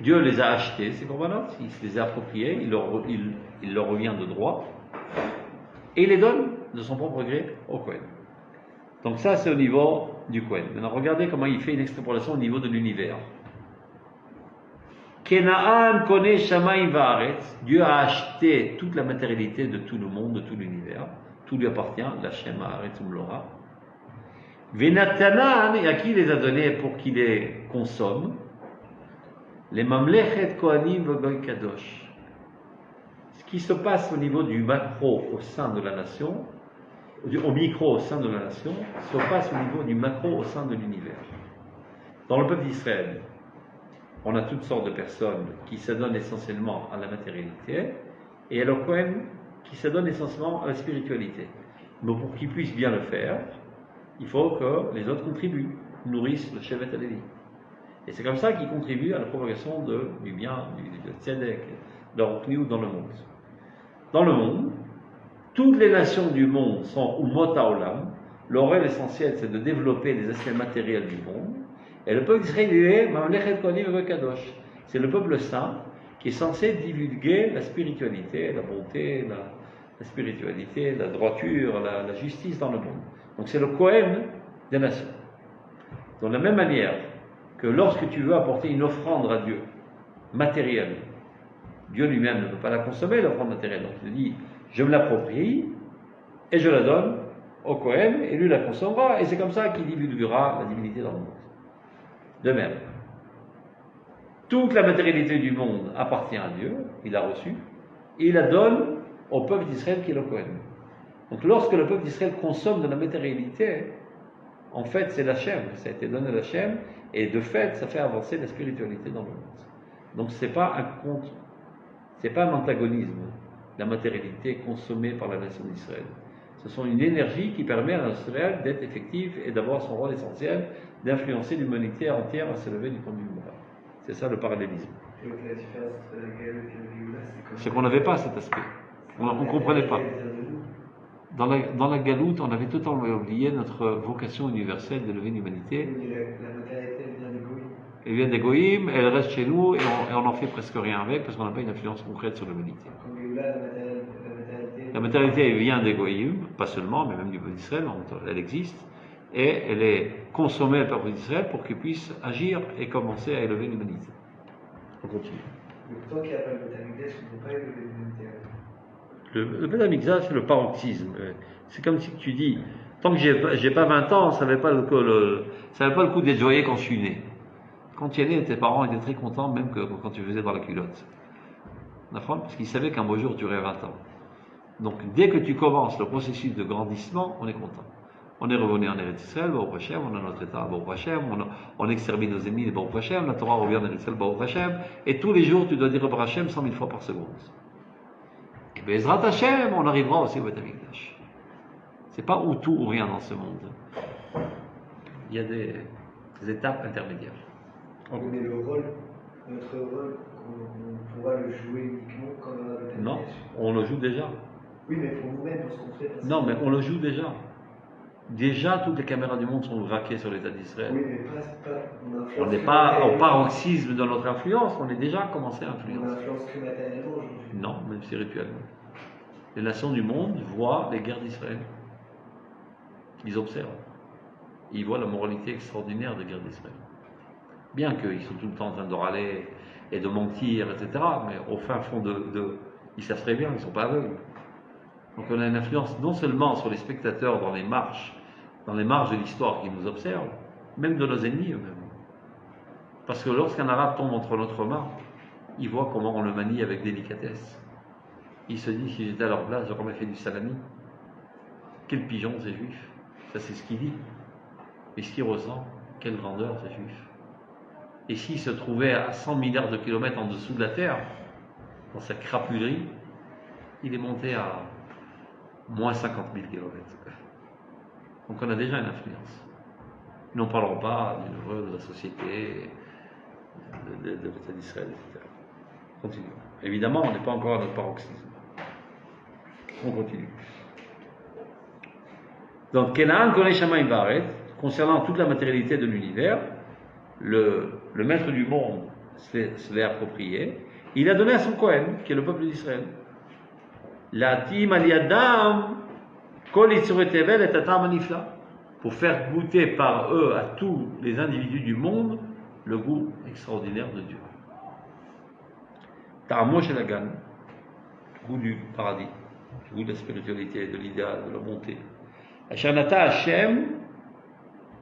Dieu les a achetés, ces corbanotes, il se les a appropriés, il leur revient de droit, et il les donne de son propre gré au Kohen. Donc ça, c'est au niveau du Kohen. Maintenant, regardez comment il fait une extrapolation au niveau de l'univers. Kenaan connaît Shamaim Va'aretz. Dieu a acheté toute la matérialité de tout le monde, de tout l'univers. Tout lui appartient, la Shem Haaretz Umlora. Venatanan, et à qui il les a donnés pour qu'il les consomme? Les Mamlechet Kohanim V'Goy Kadosh. Ce qui se passe au niveau du macro au sein de la nation, au micro au sein de la nation, se passe au niveau du macro au sein de l'univers. Dans le peuple d'Israël, on a toutes sortes de personnes qui s'adonnent essentiellement à la matérialité et à le Kohen qui s'adonnent essentiellement à la spiritualité. Mais pour qu'ils puissent bien le faire, il faut que les autres contribuent, nourrissent le Shevet HaLevi. Et c'est comme ça qu'ils contribuent à la propagation du bien, du tzedek, de la roukniut dans le monde. Dans le monde, toutes les nations du monde sont umot haolam. Leur rôle essentiel, c'est de développer les aspects matériels du monde. Et le peuple d'Israël, c'est le peuple saint qui est censé divulguer la spiritualité, la bonté, la spiritualité, la droiture, la justice dans le monde. Donc c'est le Kohen des nations. De la même manière que lorsque tu veux apporter une offrande à Dieu, matérielle, Dieu lui-même ne peut pas la consommer, l'offrande matérielle. Donc il dit, je me l'approprie et je la donne au Kohen et lui la consommera. Et c'est comme ça qu'il divulguera la divinité dans le monde. De même, toute la matérialité du monde appartient à Dieu, il l'a reçue, et il la donne au peuple d'Israël qui est le Kohen. Donc lorsque le peuple d'Israël consomme de la matérialité, en fait c'est l'Hachem, ça a été donné à l'Hachem, et de fait ça fait avancer la spiritualité dans le monde. Donc c'est pas un antagonisme, la matérialité consommée par la nation d'Israël. Ce sont une énergie qui permet à l'Israël d'être effective et d'avoir son rôle essentiel, d'influencer l'humanité entière à se lever du point de vue moral. C'est ça le parallélisme. Et la différence entre la Géoula et la Géoula, c'est quoi? C'est qu'on n'avait pas cet aspect. On ne comprenait pas. Dans la Galoute, on avait totalement oublié notre vocation universelle de lever l'humanité. La matérialité, elle vient des Goïms. Elle vient des Goïms, elle reste chez nous et on n'en fait presque rien avec parce qu'on n'a pas une influence concrète sur l'humanité. Comme Géoula, la matérialité. La matérialité elle vient des Goïms, pas seulement, mais même du peuple d'Israël, elle existe. Et elle est consommée par le peuple d'Israël pour qu'il puisse agir et commencer à élever l'humanité. On continue. Mais tant qu'il n'y a pas le Betamikdash, on ne peut pas élever l'humanité. Le Betamikdash, c'est le paroxysme. C'est comme si tu dis, tant que j'ai pas 20 ans, ça n'avait pas le coup d'être joyeux quand je suis né. Quand tu es né, tes parents étaient très contents, même que quand tu faisais dans la culotte. D'accord ? Parce qu'ils savaient qu'un beau jour, tu aurais 20 ans. Donc, dès que tu commences le processus de grandissement, on est content. On est revenu en Eretz Israël, Baruch Hashem, on a notre état, Baruch Hashem, on extermine nos ennemis, Baruch Hashem, la Torah revient en Eretz Israël, Baruch Hashem, et tous les jours, tu dois dire Baruch Hashem 100 000 fois par seconde. Et Bezrat Hashem, on arrivera aussi au Betamikdash. C'est pas ou tout ou rien dans ce monde. Il y a des étapes intermédiaires. Mais le rôle, notre rôle, on pourra le jouer uniquement quand on aura le Non, on le joue déjà. Oui, mais pour nous-mêmes, pour ce qu'on fait. Non, mais on le joue déjà. Déjà, toutes les caméras du monde sont braquées sur l'État d'Israël. Oui, mais pas On n'est pas au paroxysme de notre influence, on est déjà commencé à On influencer. n'influence que matériellement aujourd'hui. Non, même spirituellement. Les nations du monde voient les guerres d'Israël. Ils observent. Ils voient la moralité extraordinaire des guerres d'Israël. Bien qu'ils sont tout le temps en train de râler et de mentir, etc. Mais au fin fond ils savent très bien, ils ne sont pas aveugles. Donc on a une influence non seulement sur les spectateurs dans les marches de l'histoire qui nous observent, même de nos ennemis eux-mêmes. Parce que lorsqu'un arabe tombe entre notre main, il voit comment on le manie avec délicatesse. Il se dit, si j'étais à leur place, j'aurais fait du salami. Quel pigeon ces juifs. Ça c'est ce qu'il dit. Et ce qu'il ressent, quelle grandeur ces juifs. Et s'il se trouvait à 100 milliards de kilomètres en dessous de la Terre, dans sa crapulerie, il est monté à moins 50 000 kilomètres. Donc on a déjà une influence. N'en parlons pas du neveu, de la société, de l'État d'Israël, etc. Continue. Évidemment, on n'est pas encore à notre paroxysme. On continue. Donc, Kenan connaît Shamaim Baret, concernant toute la matérialité de l'univers, le maître du monde se l'est approprié. Il a donné à son Kohen, qui est le peuple d'Israël. L'atim aliadam kol yitzuret tevel et atam anifla, pour faire goûter par eux à tous les individus du monde le goût extraordinaire de Dieu. Ta'amo shel hagan, goût du paradis, le goût de la spiritualité, de l'idéal, de la bonté. Asher nata Hashem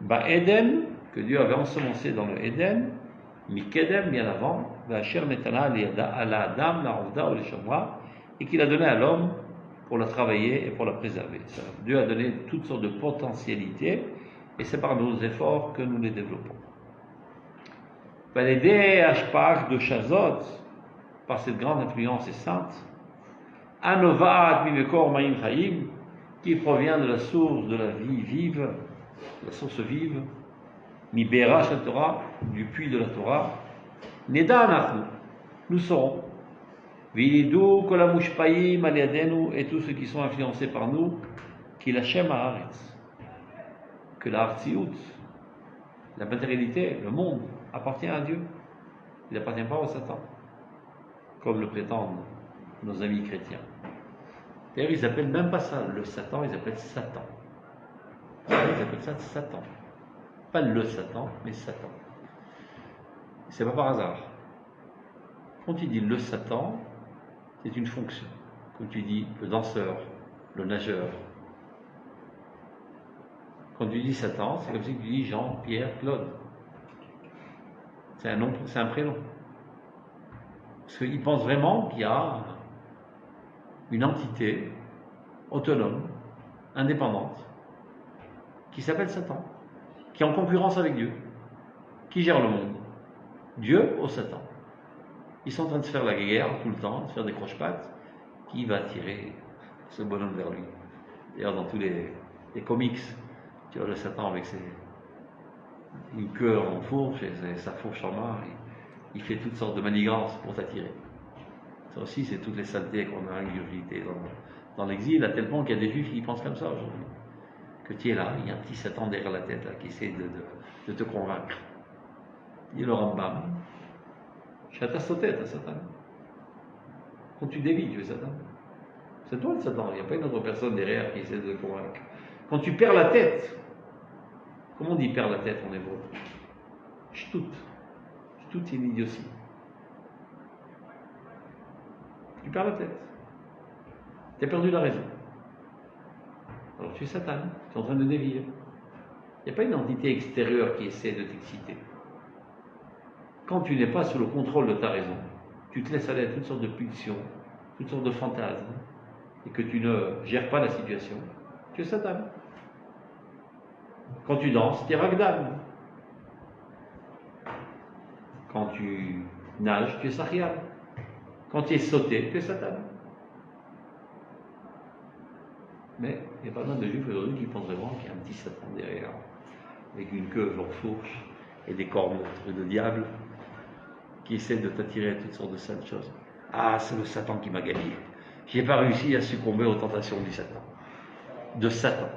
ba'Eden, que Dieu avait ensemencé dans le Éden, mikedem, bien avant, va'asher netana ala adam la'ovda ou l'shamra, et qu'il a donné à l'homme pour la travailler et pour la préserver. Dieu a donné toutes sortes de potentialités, et c'est par nos efforts que nous les développons. Valaider Ashpach de Shazot, par cette grande influence et sainte, Anovat Mimekor Maim Chaim, qui provient de la source de la vie vive, la source vive, Mibera Shel Torah, du puits de la Torah, Neda Anachnu, nous serons, Vilidu Kolamushpaim Aliadenu, et tous ceux qui sont influencés par nous, qui Hashem Haaretz, que la Artsiout, la matérialité, le monde, appartient à Dieu. Il n'appartient pas au Satan, comme le prétendent nos amis chrétiens. D'ailleurs, ils n'appellent même pas ça le Satan, ils appellent Satan. Ils appellent ça Satan. Pas le Satan, mais Satan. C'est pas par hasard. Quand tu dis le Satan, c'est une fonction. Quand tu dis le danseur, le nageur. Quand tu dis Satan, c'est comme si tu dis Jean, Pierre, Claude. C'est un nom, c'est un prénom. Parce qu'ils pensent vraiment qu'il y a une entité autonome, indépendante, qui s'appelle Satan, qui est en concurrence avec Dieu, qui gère le monde. Dieu au Satan. Ils sont en train de se faire la guerre tout le temps, de se faire des croche-pattes. Qui va tirer ce bonhomme vers lui? D'ailleurs, dans tous les comics, tu vois le Satan avec une queue en fourche et sa fourche en main, il fait toutes sortes de manigances pour t'attirer. Ça aussi, c'est toutes les saletés qu'on a ingurgitées dans l'exil, à tel point qu'il y a des juifs qui pensent comme ça aujourd'hui. Que tu es là, il y a un petit Satan derrière la tête là, qui essaie de te convaincre. Dit le Rambam, Shata sauté, t'as Satan. Quand tu dévis, tu es Satan. C'est toi le Satan, il n'y a pas une autre personne derrière qui essaie de te convaincre. Quand tu perds la tête, comment on dit perdre la tête en hébreu? Shtut. Shtut, c'est une idiotie. Tu perds la tête. Tu as perdu la raison. Alors tu es Satan, tu es en train de dévier. Il n'y a pas une entité extérieure qui essaie de t'exciter. Quand tu n'es pas sous le contrôle de ta raison, tu te laisses aller à toutes sortes de pulsions, toutes sortes de fantasmes, et que tu ne gères pas la situation, tu es Satan. Quand tu danses, tu es Ragdan. Quand tu nages, tu es Sachial. Quand tu es sauté, tu es Satan. Mais Il y a pas mal de juifs aujourd'hui qui pensent vraiment qu'il y a un petit Satan derrière, avec une queue genre fourche et des cornes de diable, qui essaie de t'attirer à toutes sortes de sales choses. Ah, c'est le Satan qui m'a gagné. J'ai pas réussi à succomber aux tentations du Satan. De Satan.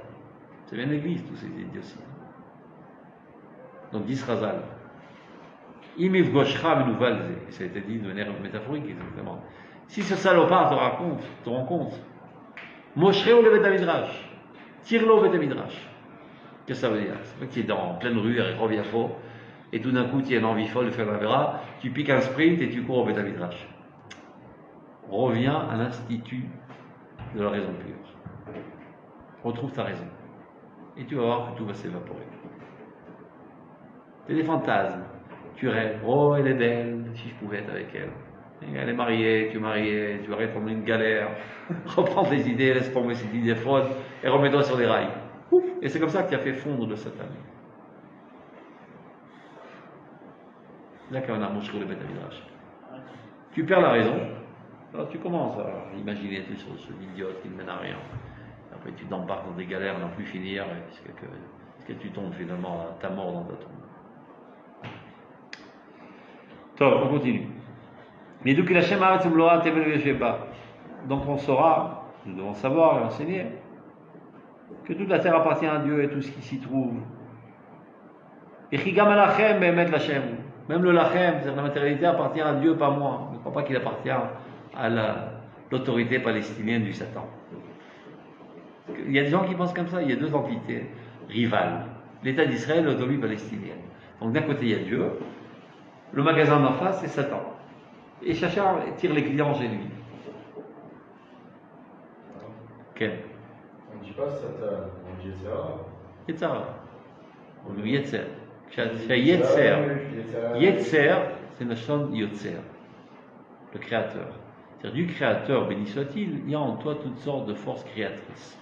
C'est bien l'église, tous ces idioties. Donc, dit Razal. Imiv Goshra Menouvalze. Ça a été dit de manière métaphorique, exactement. Si ce salopard te rencontre, Moshreo le Betamidrash. Tire-le au Betamidrash. Qu'est-ce que ça veut dire? C'est pas que tu es en pleine rue à Roviafo, et tout d'un coup, tu as une envie folle de faire la vera, tu piques un sprint et tu cours au Betamidrash. Reviens à l'institut de la raison pure. Retrouve ta raison. Et tu vas voir que tout va s'évaporer. C'est des fantasmes. Tu rêves, oh elle est belle, si je pouvais être avec elle. Et elle est mariée, tu es marié, tu vas tomber une galère. Reprends tes idées, laisse tomber ces idées fausses et remets-toi sur les rails. Ouf. Et c'est comme ça que tu as fait fondre le Satan. Là qu'on a mouché le Betamidrash. Tu perds la raison. Alors tu commences à imaginer toutes sortes d'idiotes qui ne mènent à rien. Après tu t'embarques dans des galères à n'en plus finir, est-ce que tu tombes finalement à ta mort dans ta tombe. Top, on continue. Donc on saura, nous devons savoir et enseigner, que toute la terre appartient à Dieu et tout ce qui s'y trouve. Même le lachem, c'est-à-dire la matérialité, appartient à Dieu, pas moi. Je ne crois pas qu'il appartient à l'autorité palestinienne du Satan. Il y a des gens qui pensent comme ça, il y a deux entités rivales, l'État d'Israël et l'autonomie palestinienne. Donc d'un côté il y a Dieu, le magasin d'en face c'est Satan. Et Chachar tire les clients chez lui. Quel? On ne dit pas Satan, on dit Yetzara. On dit Yetzer. Yetzer, c'est le son Yotzer, le créateur. C'est-à-dire du créateur, béni soit-il, il y a en toi toutes sortes de forces créatrices.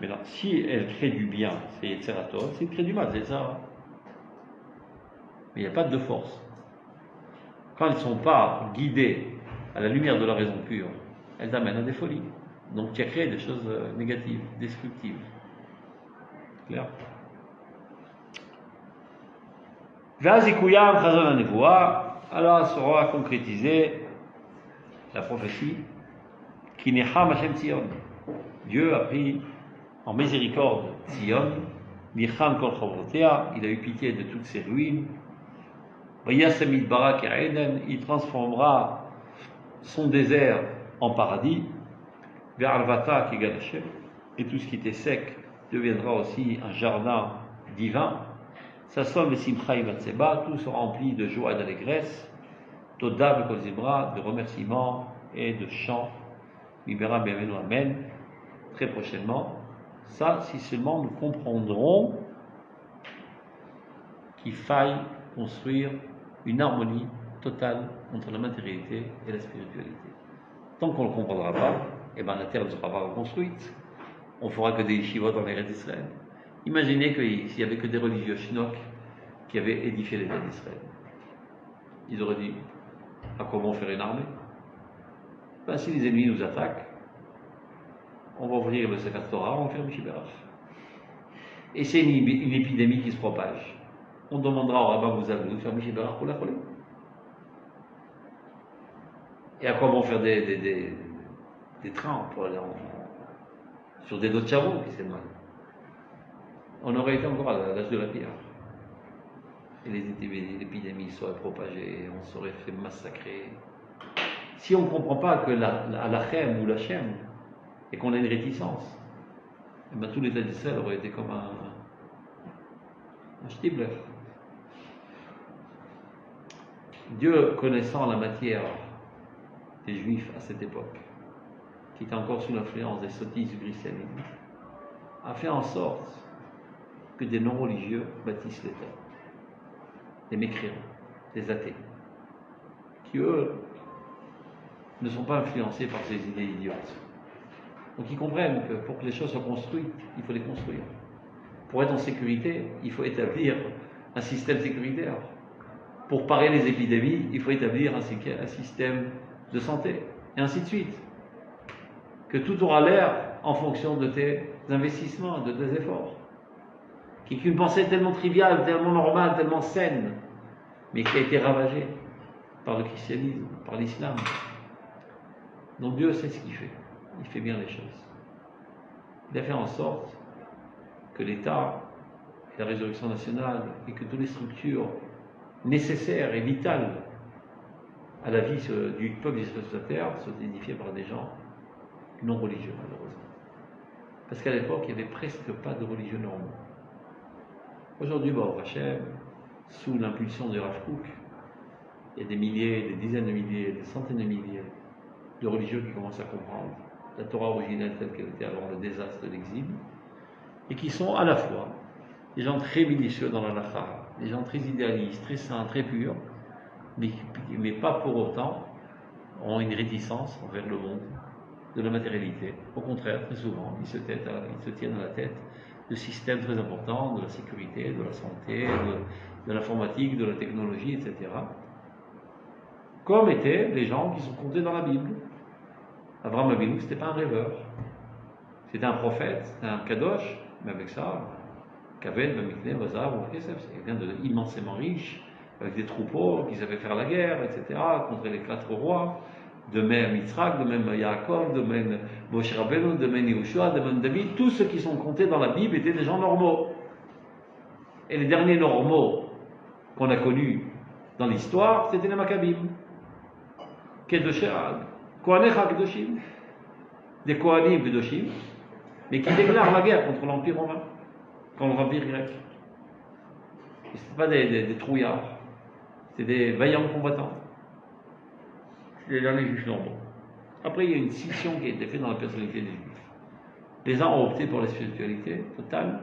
Mais là, si elle crée du bien, c'est Yetzerator, si elle crée du mal, c'est ça. Mais il n'y a pas de deux forces. Quand elles ne sont pas guidées à la lumière de la raison pure, elles amènent à des folies. Donc tu as créé des choses négatives, destructives. Clair? Alors sera concrétisée la prophétie qui Necham Hashem Tzion. Dieu a pris en miséricorde Tzion, Nicham Kol Chavrotea, il a eu pitié de toutes ses ruines. Vayasamid Barak et Eden, il transformera son désert en paradis. Ve'alvata Kigal Hashem, et tout ce qui était sec deviendra aussi un jardin divin. Sasson Simcha Imatseba, tout sera rempli de joie et d'allégresse. Toda Vekol Zimra, de remerciements et de chants. Libera Bienvenu Amen. Très prochainement. Ça, si seulement nous comprendrons qu'il faille construire une harmonie totale entre la matérialité et la spiritualité. Tant qu'on ne le comprendra pas, eh ben, la terre ne sera pas reconstruite. On fera que des yeshivot dans l'Eretz d'Israël. Imaginez s'il n'y avait que des religieux chinois qui avaient édifié l'État d'Israël. Ils auraient dit, à quoi bon faire une armée? Ben, si les ennemis nous attaquent, on va ouvrir le Sefer Torah, on va faire Mishiberach. Et c'est une épidémie qui se propage. On demandera au rabbin Bouzalou de faire Mishiberach pour la folie. Et à quoi bon faire des trains pour aller sur des dos de charbon, qui c'est mal. On aurait été encore à l'âge de la pierre. Et les épidémies seraient propagées, on serait fait massacrer. Si on ne comprend pas que la Chem ou la Shem, et qu'on a une réticence, et ben tout l'État d'Israël aurait été comme un Shtibler. Dieu, connaissant la matière des Juifs à cette époque, qui était encore sous l'influence des sottises du christianisme, a fait en sorte que des non-religieux bâtissent l'État. Des mécréants, des athées, qui eux ne sont pas influencés par ces idées idiotes. Donc ils comprennent que pour que les choses soient construites, il faut les construire. Pour être en sécurité, il faut établir un système sécuritaire. Pour parer les épidémies, il faut établir un système de santé, et ainsi de suite. Que tout aura l'air en fonction de tes investissements, des efforts. Qui est une pensée tellement triviale, tellement normale, tellement saine, mais qui a été ravagée par le christianisme, par l'islam. Donc Dieu sait ce qu'il fait. Il fait bien les choses. Il a fait en sorte que l'État, la résurrection nationale et que toutes les structures nécessaires et vitales à la vie du peuple d'Israël sur la terre soient édifiées par des gens non religieux, malheureusement. Parce qu'à l'époque, il n'y avait presque pas de religieux normaux. Aujourd'hui, Baruch Hashem, sous l'impulsion de Rav Kook, il y a des milliers, des dizaines de milliers, des centaines de milliers de religieux qui commencent à comprendre la Torah originelle telle qu'elle était avant le désastre de l'exil, et qui sont à la fois des gens très minutieux dans la halakha, des gens très idéalistes, très saints, très purs, mais pas pour autant ont une réticence envers le monde de la matérialité. Au contraire, très souvent, ils se tiennent à la tête de systèmes très importants, de la sécurité, de la santé, de l'informatique, de la technologie, etc. Comme étaient les gens qui sont comptés dans la Bible. Abraham Avinu, c'était pas un rêveur. C'était un prophète, c'était un kadosh, mais avec ça, Kaved, Bamikne, Bazar, c'est quelqu'un d'immensément riche, avec des troupeaux qui savaient faire la guerre, etc., contre les 4 rois, de même Yitzhak, de même Yaakov, de même Moshe Rabbeinu, de même Yehoshua, de même David, tous ceux qui sont comptés dans la Bible étaient des gens normaux. Et les derniers normaux qu'on a connus dans l'histoire, c'était les Maccabim. Kedoshim, Kohanecha Kedoshim, des Kohanim Kedoshim, mais qui déclarent la guerre contre l'Empire romain, contre l'Empire grec. Ce n'étaient pas des trouillards, c'était des vaillants combattants. Les derniers juifs normaux. Après, il y a une scission qui a été faite dans la personnalité des juifs. Les uns ont opté pour la spiritualité totale,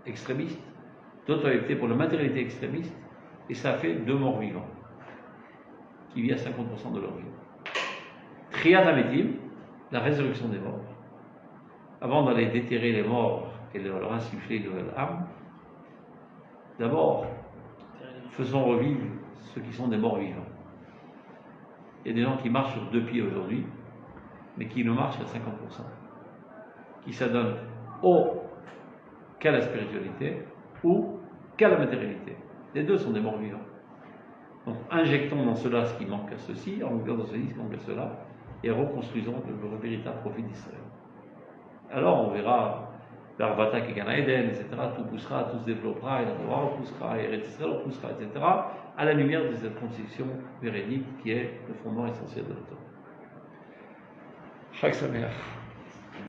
extrémiste, d'autres ont opté pour la matérialité extrémiste, et ça a fait 2 morts vivants, qui vivent à 50% de leur vie. Triad Ametim, la résurrection des morts. Avant d'aller déterrer les morts et de leur insuffler une nouvelle âme, d'abord, faisons revivre ceux qui sont des morts vivants. Il y a des gens qui marchent sur 2 pieds aujourd'hui, mais qui ne marchent qu'à 50%, qui s'adonnent qu'à la spiritualité ou qu'à la matérialité. Les deux sont des morts vivants. Donc injectons dans cela ce qui manque à ceci, en dans ceci ce qui manque à cela, et reconstruisons le véritable profit d'Israël. Alors on verra l'Arvatak et Gan Eden, etc., tout poussera, tout se développera, et la Torah repoussera, et Eretz Israël repoussera, etc., à la lumière de cette conception véridique qui est le fondement essentiel de la Torah. Chag Sameach.